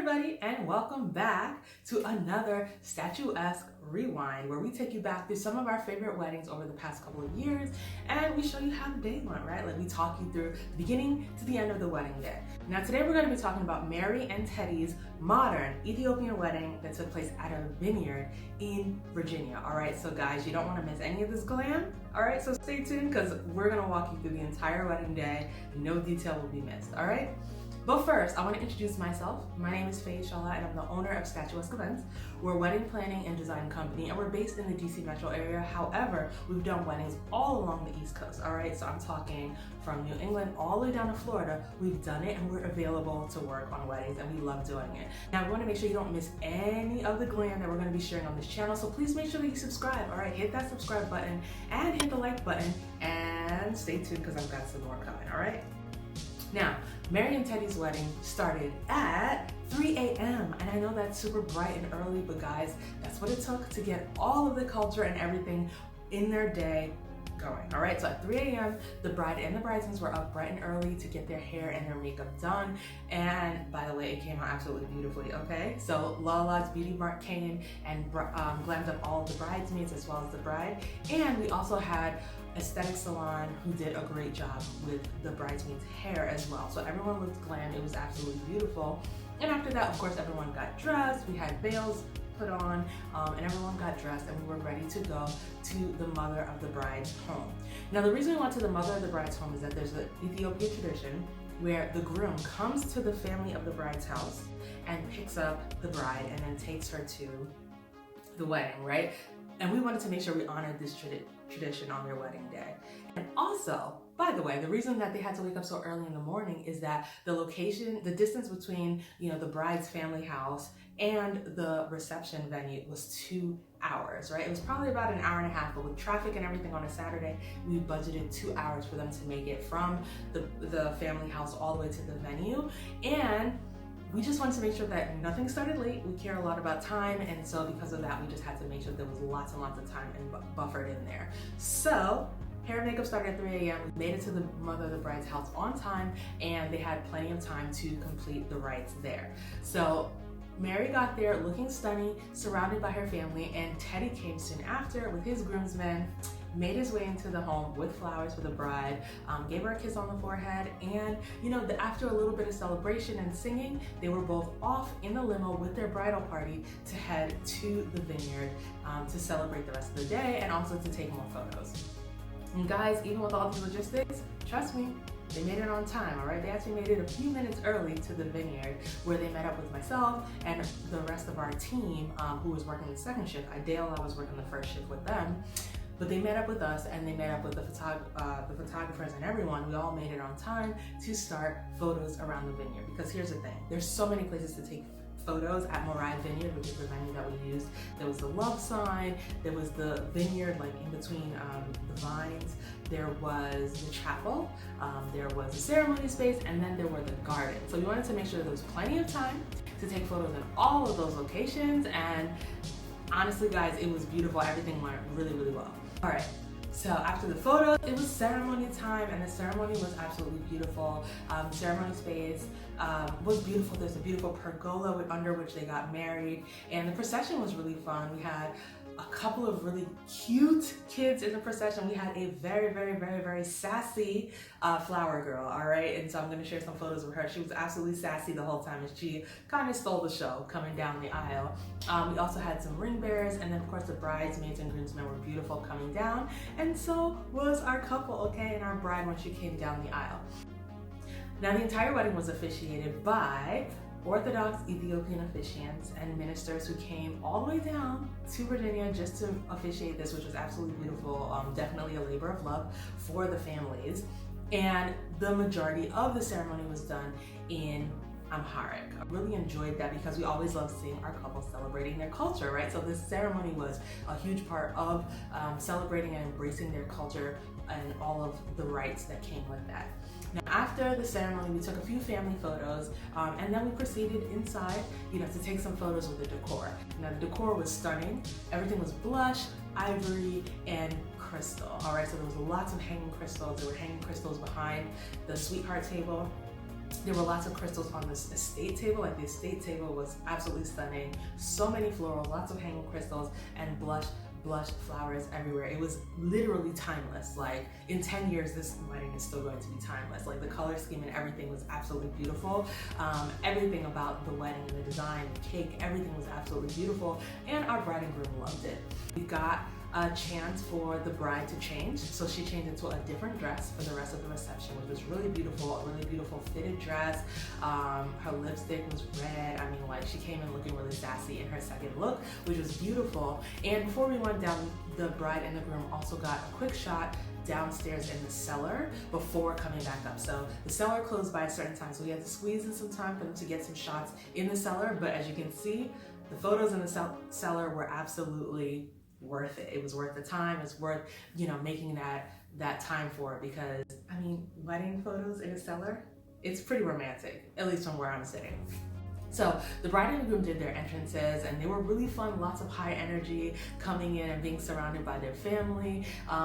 everybody, and welcome back to another statuesque rewind where we take you back through some of our favorite weddings over the past couple of years and we show you how the day went, right? Like we talk you through the beginning to the end of the wedding day. Now today we're going to be talking about Mary and Teddy's modern Ethiopian wedding that took place at a vineyard in Virginia. All right, so guys, you don't want to miss any of this glam. All right, so stay tuned because we're going to walk you through the entire wedding day. No detail will be missed, all right? But first, I want to introduce myself. My name is Faye Shala, and I'm the owner of Statuesque Events. We're a wedding planning and design company, and we're based in the DC metro area. However, we've done weddings all along the East Coast, all right? So I'm talking from New England all the way down to Florida. We've done it, and we're available to work on weddings, and we love doing it. Now, we want to make sure you don't miss any of the glam that we're going to be sharing on this channel, so please make sure that you subscribe, all right? Hit that subscribe button and hit the like button, and stay tuned because I've got some more coming, all right? Now, Mary and Teddy's wedding started at 3 a.m. and I know that's super bright and early, but guys, that's what it took to get all of the culture and everything in their day going. All right, so at 3 a.m. the bride and the bridesmaids were up bright and early to get their hair and their makeup done, and by the way, it came out absolutely beautifully. Okay, so Lala's Beauty Mart came and glammed up all of the bridesmaids as well as the bride, and we also had aesthetic salon who did a great job with the bridesmaids hair as well. So everyone looked glam. It was absolutely beautiful. And after that, of course, everyone got dressed. We had veils put on, and everyone got dressed, and we were ready to go to the mother of the bride's home. Now, the reason we went to the mother of the bride's home is that there's an Ethiopian tradition where the groom comes to the family of the bride's house and picks up the bride and then takes her to the wedding, right? And we wanted to make sure we honored this tradition on their wedding day. And also, by the way, the reason that they had to wake up so early in the morning is that the location, the distance between, the bride's family house and the reception venue was 2 hours, right? It was probably about an hour and a half, but with traffic and everything on a Saturday, we budgeted 2 hours for them to make it from the family house all the way to the venue. And we just wanted to make sure that nothing started late. We care a lot about time, and so because of that, we just had to make sure there was lots and lots of time buffered in there. So hair and makeup started at 3 a.m. We made it to the mother of the bride's house on time, and they had plenty of time to complete the rites there. So Mary got there looking stunning, surrounded by her family, and Teddy came soon after with his groomsmen, made his way into the home with flowers for the bride, gave her a kiss on the forehead, and after a little bit of celebration and singing, they were both off in the limo with their bridal party to head to the vineyard to celebrate the rest of the day and also to take more photos. And guys, even with all these logistics, trust me, they made it on time, all right? They actually made it a few minutes early to the vineyard where they met up with myself and the rest of our team who was working the second shift. I was working the first shift with them. But they met up with us and they met up with the photographers and everyone. We all made it on time to start photos around the vineyard. Because here's the thing, there's so many places to take photos at Morais Vineyard, which is the venue that we used. There was the love sign, there was the vineyard like in between the vines, there was the chapel, there was the ceremony space, and then there were the gardens. So we wanted to make sure there was plenty of time to take photos in all of those locations, and honestly guys, it was beautiful. Everything went really, really well. All right, so after the photos, it was ceremony time, and the ceremony was absolutely beautiful. Ceremony space was beautiful. There's a beautiful pergola under which they got married, and the procession was really fun. We had a couple of really cute kids in the procession. We had a very, very, very, very sassy flower girl, all right? And so I'm gonna share some photos of her. She was absolutely sassy the whole time, and she kind of stole the show coming down the aisle. We also had some ring bearers, and then of course the bridesmaids and groomsmen were beautiful coming down, and so was our couple, okay, and our bride when she came down the aisle. Now the entire wedding was officiated by Orthodox Ethiopian officiants and ministers who came all the way down to Virginia just to officiate this, which was absolutely beautiful. Definitely a labor of love for the families. And the majority of the ceremony was done in Amharic. I really enjoyed that because we always love seeing our couples celebrating their culture, right? So this ceremony was a huge part of celebrating and embracing their culture and all of the rites that came with that. Now, after the ceremony, we took a few family photos, and then we proceeded inside, to take some photos with the decor. Now, the decor was stunning. Everything was blush, ivory, and crystal. All right, so there was lots of hanging crystals. There were hanging crystals behind the sweetheart table. There were lots of crystals on this estate table. Like the estate table was absolutely stunning. So many florals, lots of hanging crystals, and blush flowers everywhere. It was literally timeless. Like in 10 years, this wedding is still going to be timeless. Like the color scheme and everything was absolutely beautiful. Everything about the wedding and the design, the cake, everything was absolutely beautiful. And our bride and groom loved it. We got a chance for the bride to change. So she changed into a different dress for the rest of the reception, which was really beautiful, a really beautiful fitted dress. Her lipstick was red. I mean, like she came in looking really sassy in her second look, which was beautiful. And before we went down, the bride and the groom also got a quick shot downstairs in the cellar before coming back up. So the cellar closed by a certain time, so we had to squeeze in some time for them to get some shots in the cellar. But as you can see, the photos in the cellar were absolutely worth it. It was worth the time. It's worth, you know, making that time for it, because I mean, wedding photos in a cellar, it's pretty romantic, at least from where I'm sitting. So the bride and the groom did their entrances, and they were really fun, lots of high energy, coming in and being surrounded by their family.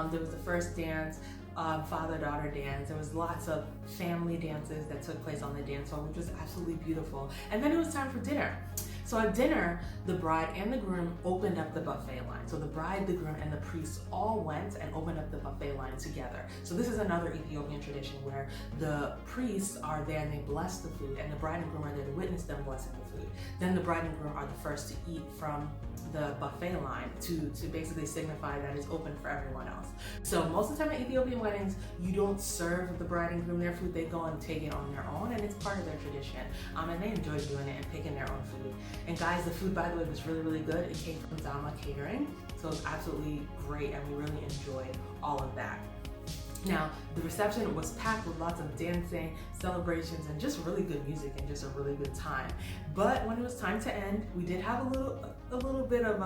There was the first dance, father-daughter dance. There was lots of family dances that took place on the dance floor, which was absolutely beautiful. And then it was time for dinner. So at dinner, the bride and the groom opened up the buffet line. So the bride, the groom, and the priests all went and opened up the buffet line together. So this is another Ethiopian tradition where the priests are there and they bless the food, and the bride and groom are there to witness them blessing the food. Then the bride and groom are the first to eat from the buffet line to basically signify that it's open for everyone else. So most of the time at Ethiopian weddings, you don't serve the bride and groom their food. They go and take it on their own, and it's part of their tradition. And they enjoy doing it and picking their own food. And guys, the food, by the way, was really, really good. It came from Zama Catering, so it was absolutely great, and we really enjoyed all of that. Now, the reception was packed with lots of dancing, celebrations, and just really good music and just a really good time. But when it was time to end, we did have a little bit of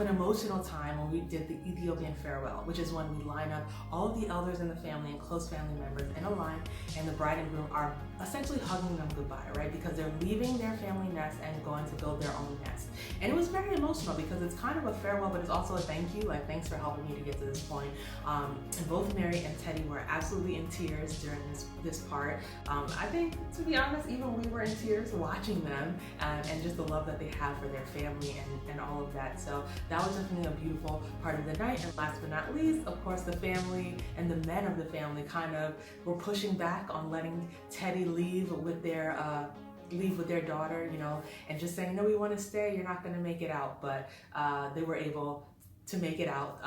an emotional time when we did the Ethiopian farewell, which is when we line up all of the elders in the family and close family members in a line, and the bride and groom are essentially hugging them goodbye, right? Because they're leaving their family nest and going to build their own nest. And it was very emotional because it's kind of a farewell, but it's also a thank you, like thanks for helping me to get to this point. And both Mary and Teddy were absolutely in tears during this part. I think, to be honest, even we were in tears watching them, and just the love that they have for their family and all of that. So that was definitely a beautiful part of the night. And last but not least, of course, the family and the men of the family kind of were pushing back on letting Teddy leave with their daughter, you know, and just saying, no, we want to stay, you're not going to make it out. But they were able to make it out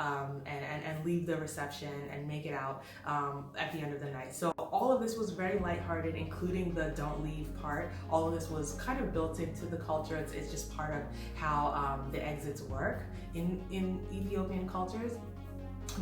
and leave the reception and make it out at the end of the night. So all of this was very lighthearted, including the don't leave part. All of this was kind of built into the culture. It's just part of how the exits work in Ethiopian cultures.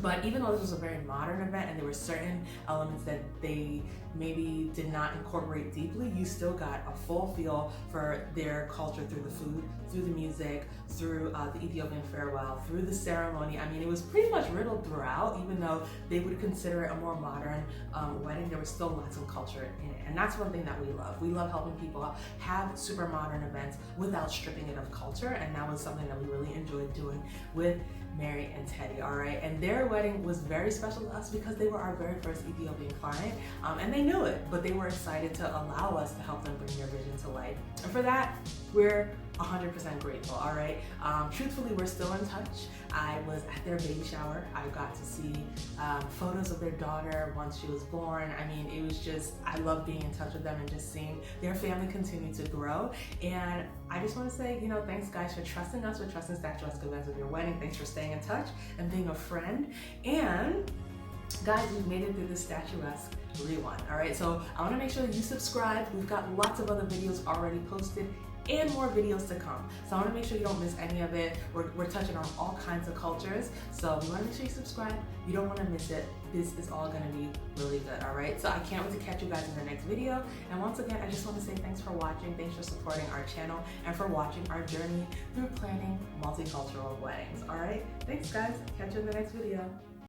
But even though this was a very modern event and there were certain elements that they maybe did not incorporate deeply, you still got a full feel for their culture through the food, through the music, through the Ethiopian farewell, through the ceremony. I mean, it was pretty much riddled throughout. Even though they would consider it a more modern wedding, there was still lots of culture in it. And that's one thing that we love. We love helping people have super modern events without stripping it of culture, and that was something that we really enjoyed doing with Mary and Teddy, all right? And their wedding was very special to us because they were our very first Ethiopian client, and they knew it, but they were excited to allow us to help them bring their vision to life. And for that, we're 100% grateful, all right? Truthfully, we're still in touch. I was at their baby shower. I got to see photos of their daughter once she was born. I mean, it was just, I love being in touch with them and just seeing their family continue to grow. And I just want to say, you know, thanks guys for trusting us, for trusting Statuesque Events with your wedding. Thanks for staying in touch and being a friend. And guys, we've made it through the Statuesque Rewind, all right? So I want to make sure that you subscribe. We've got lots of other videos already posted and more videos to come. So I want to make sure you don't miss any of it. We're touching on all kinds of cultures. So you want to make sure you subscribe. You don't want to miss it. This is all going to be really good, all right? So I can't wait to catch you guys in the next video. And once again, I just want to say thanks for watching. Thanks for supporting our channel and for watching our journey through planning multicultural weddings, all right? Thanks guys. Catch you in the next video.